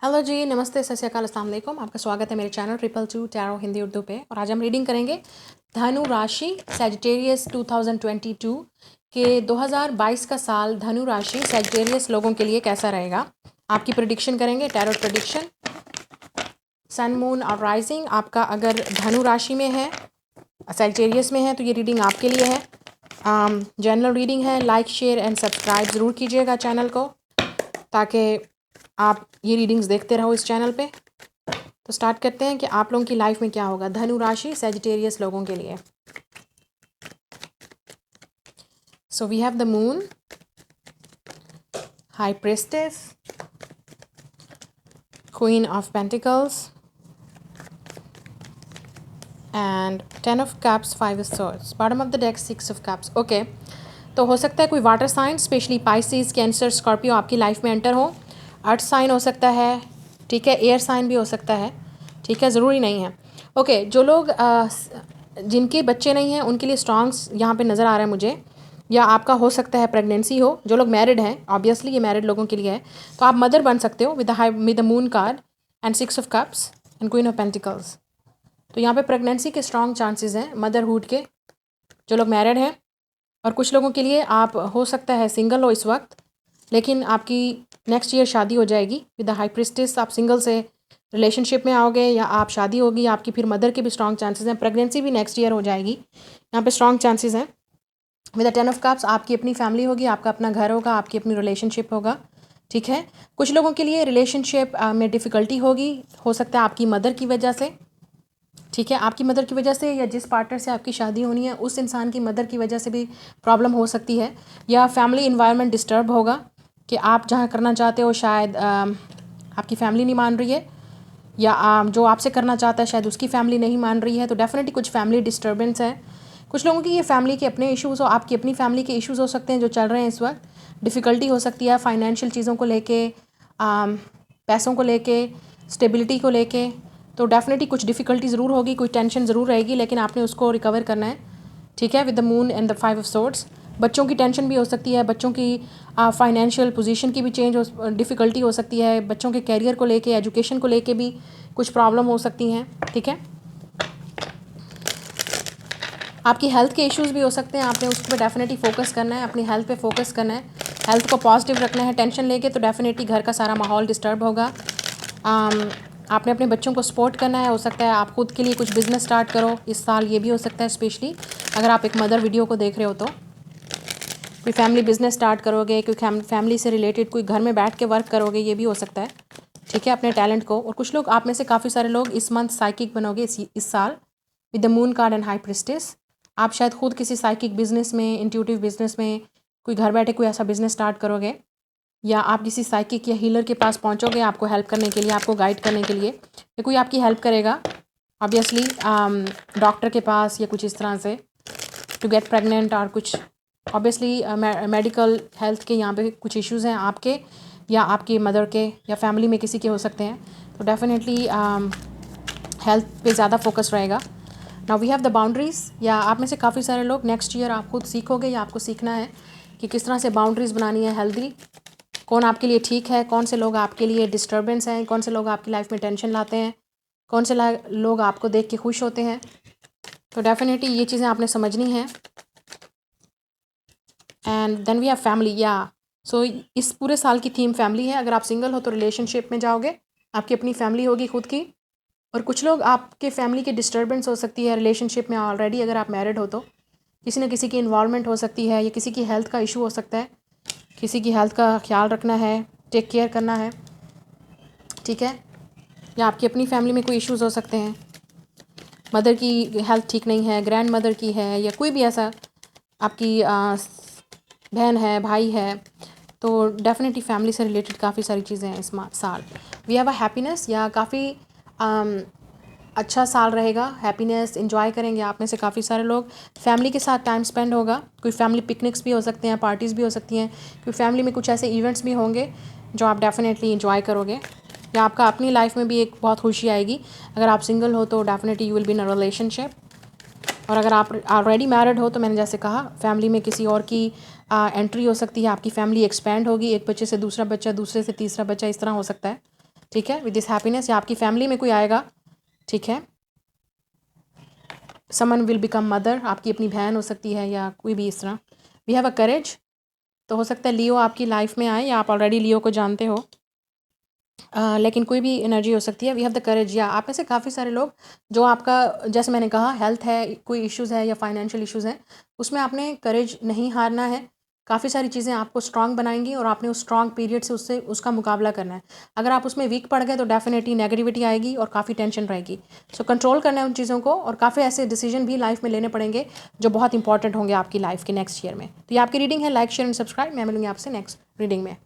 Hello जी, नमस्ते, सत श्री अकाल, अस्सलाम वालेकुम। आपका स्वागत है मेरे चैनल 222 टैरो हिंदी उर्दू पे। और आज हम रीडिंग करेंगे धनु राशि सैजिटेरियस 2022 के 2022 का साल धनु राशि सैजिटेरियस लोगों के लिए कैसा रहेगा। आपकी प्रेडिक्शन करेंगे, टैरो प्रेडिक्शन। सन, मून और राइजिंग आपका अगर धनु राशि में है, सैजिटेरियस में है, तो ये रीडिंग आपके लिए है। जनरल रीडिंग है। लाइक, शेयर एंड सब्सक्राइब ज़रूर कीजिएगा चैनल को, ताकि आप ये रीडिंग्स देखते रहो इस चैनल पे। तो स्टार्ट करते हैं कि आप लोगों की लाइफ में क्या होगा धनु राशि सैजिटेरियस लोगों के लिए। So we have the moon, high priestess, queen of pentacles and 10 of cups, 5 of swords. Bottom of the deck 6 of cups. Okay, तो हो सकता है कोई water sign, specially Pisces, Cancer, Scorpio आपकी लाइफ में एंटर हो। अर्थ साइन हो सकता है, ठीक है। एयर साइन भी हो सकता है, ठीक है, ज़रूरी नहीं है। ओके, जो लोग जिनके बच्चे नहीं हैं उनके लिए स्ट्रॉन्ग्स यहाँ पे नज़र आ रहा है मुझे, या आपका हो सकता है प्रेगनेंसी हो। जो लोग मैरिड हैं, ऑब्वियसली ये मैरिड लोगों के लिए है, तो आप मदर बन सकते हो with the moon card and 6 of cups and queen of pentacles. तो यहाँ पे प्रेगनेंसी के स्ट्रॉन्ग चांसेस हैं, मदरहुड के, जो लोग मैरिड हैं। और कुछ लोगों के लिए आप हो सकता है सिंगल हो इस वक्त, लेकिन आपकी नेक्स्ट ईयर शादी हो जाएगी विद द हाई प्रिस्टेस। आप सिंगल से रिलेशनशिप में आओगे या आप शादी होगी आपकी, फिर मदर के भी स्ट्रॉन्ग चांसेस हैं। प्रेगनेंसी भी नेक्स्ट ईयर हो जाएगी, यहाँ पे स्ट्रॉन्ग चांसेस हैं। विद द 10 ऑफ कप्स आपकी अपनी फैमिली होगी, आपका अपना घर होगा, आपकी अपनी रिलेशनशिप होगा, ठीक है। कुछ लोगों के लिए रिलेशनशिप में डिफ़िकल्टी होगी, हो सकता है आपकी मदर की वजह से, ठीक है, आपकी मदर की वजह से, या जिस पार्टनर से आपकी शादी होनी है उस इंसान की मदर की वजह से भी प्रॉब्लम हो सकती है। या फैमिली इन्वायरमेंट डिस्टर्ब होगा कि आप जहाँ करना चाहते हो शायद आपकी फैमिली नहीं मान रही है, या जो आपसे करना चाहता है शायद उसकी फैमिली नहीं मान रही है। तो डेफिनेटली कुछ फैमिली डिस्टर्बेंस है। कुछ लोगों की ये फैमिली के अपने इश्यूज़ हो, आपकी अपनी फैमिली के इश्यूज़ हो सकते हैं जो चल रहे हैं इस वक्त। डिफ़िकल्टी हो सकती है फाइनेंशियल चीज़ों को लेके, पैसों को लेके, स्टेबिलिटी को लेके। तो डेफिनेटली कुछ डिफ़िकल्टी ज़रूर होगी, कोई टेंशन ज़रूर रहेगी, लेकिन आपने उसको रिकवर करना है, ठीक है। With the moon and the 5 of swords. बच्चों की टेंशन भी हो सकती है, बच्चों की फाइनेंशियल पोजीशन की भी चेंज हो, डिफ़िकल्टी हो सकती है, बच्चों के कैरियर को लेके, एजुकेशन को लेके भी कुछ प्रॉब्लम हो सकती हैं, ठीक है। आपकी हेल्थ के इश्यूज़ भी हो सकते हैं, आपने उस पर डेफिनेटली फोकस करना है, अपनी हेल्थ पे फोकस करना है, हेल्थ को पॉजिटिव रखना है। टेंशन लेके तो डेफिनेटली घर का सारा माहौल डिस्टर्ब होगा। आपने अपने बच्चों को सपोर्ट करना है। हो सकता है आप खुद के लिए कुछ बिज़नेस स्टार्ट करो इस साल, ये भी हो सकता है। स्पेशली अगर आप एक मदर वीडियो को देख रहे हो तो कोई फैमिली बिजनेस स्टार्ट करोगे, कोई फैमिली से रिलेटेड कोई घर में बैठ के वर्क करोगे, ये भी हो सकता है, ठीक है, अपने टैलेंट को। और कुछ लोग आप में से काफ़ी सारे लोग इस मंथ साइकिक बनोगे इस साल with the moon card and high priestess. आप शायद खुद किसी साइकिक बिजनेस में, इंट्यूटिव बिजनेस में, कोई घर बैठे कोई ऐसा बिजनेस स्टार्ट करोगे, या आप किसी साइकिक या हीलर के पास पहुंचोगे आपको हेल्प करने के लिए, आपको गाइड करने के लिए, या कोई आपकी हेल्प करेगा ऑब्वियसली डॉक्टर के पास या कुछ इस तरह से, टू गेट प्रेग्नेंट। और कुछ ऑब्वियसली मेडिकल हेल्थ के यहाँ पे कुछ इश्यूज़ हैं आपके या आपकी मदर के या फैमिली में किसी के हो सकते हैं। तो डेफिनेटली हेल्थ पे ज़्यादा फोकस रहेगा। Now we have the boundaries, या आप में से काफ़ी सारे लोग नेक्स्ट ईयर आप खुद सीखोगे या आपको सीखना है कि किस तरह से बाउंड्रीज़ बनानी है हेल्दी, कौन आपके लिए ठीक है, कौन से लोग आपके लिए डिस्टर्बेंस हैं, कौन से लोग आपकी लाइफ में टेंशन लाते हैं, कौन से लोग आपको देख के खुश होते हैं। तो डेफिनेटली ये चीज़ें आपने समझनी है। And then we have family, या सो इस पूरे साल की थीम फैमिली है। अगर आप सिंगल हो तो रिलेशनशिप में जाओगे, आपकी अपनी फैमिली होगी खुद की। और कुछ लोग आपके फैमिली की डिस्टर्बेंस हो सकती है रिलेशनशिप में ऑलरेडी। अगर आप मैरिड हो तो किसी न किसी की इन्वॉल्वमेंट हो सकती है, या किसी की हेल्थ का इशू हो सकता है, किसी की हेल्थ का ख्याल रखना है, टेक केयर करना है, ठीक है। या आपकी अपनी फैमिली में कोई इश्यूज़ हो सकते हैं, मदर की हेल्थ ठीक नहीं है, ग्रैंड मदर की है, या कोई भी ऐसा आपकी बहन है, भाई है। तो डेफिनेटली फैमिली से रिलेटेड काफ़ी सारी चीज़ें हैं इस साल। वी हैव अ हैप्पीनेस, या काफ़ी अच्छा साल रहेगा, हैप्पीनेस इन्जॉय करेंगे आप में से काफ़ी सारे लोग। फैमिली के साथ टाइम स्पेंड होगा, कोई फैमिली पिकनिक्स भी हो सकते हैं, पार्टीज़ भी हो सकती हैं, कोई फैमिली में कुछ ऐसे इवेंट्स भी होंगे जो आप डेफिनेटली इन्जॉय करोगे, या आपका अपनी लाइफ में भी एक बहुत खुशी आएगी। अगर आप सिंगल हो तो definitely you will be in a relationship. और अगर आप ऑलरेडी मैरिड हो तो मैंने जैसे कहा फैमिली में किसी और की एंट्री हो सकती है, आपकी फैमिली एक्सपेंड होगी, एक बच्चे से दूसरा बच्चा, दूसरे से तीसरा बच्चा, इस तरह हो सकता है, ठीक है, विद दिस हैप्पीनेस, या आपकी फैमिली में कोई आएगा, ठीक है, समन विल बिकम मदर, आपकी अपनी बहन हो सकती है या कोई भी इस तरह। वी हैव अ करेज, तो हो सकता है लियो आपकी लाइफ में आए या आप ऑलरेडी लियो को जानते हो, लेकिन कोई भी एनर्जी हो सकती है। वी हैव द करेज, या आप में से काफ़ी सारे लोग जो आपका, जैसे मैंने कहा, हेल्थ है, कोई इश्यूज़ है या फाइनेंशियल इश्यूज़ हैं, उसमें आपने करेज नहीं हारना है। काफ़ी सारी चीज़ें आपको स्ट्रांग बनाएंगी और आपने उस स्ट्रांग पीरियड से उससे उसका मुकाबला करना है। अगर आप उसमें वीक पड़ गए तो डेफिनेटली नेगेटिविटी आएगी और काफ़ी टेंशन रहेगी। सो कंट्रोल करना है उन चीज़ों को, और काफ़ी ऐसे डिसीजन भी लाइफ में लेने पड़ेंगे जो बहुत इंपॉर्टेंट होंगे आपकी लाइफ के नेक्स्ट ईयर में। तो ये आपकी रीडिंग है। Like, share and subscribe. मैं मिलूंगी आपसे नेक्स्ट रीडिंग में।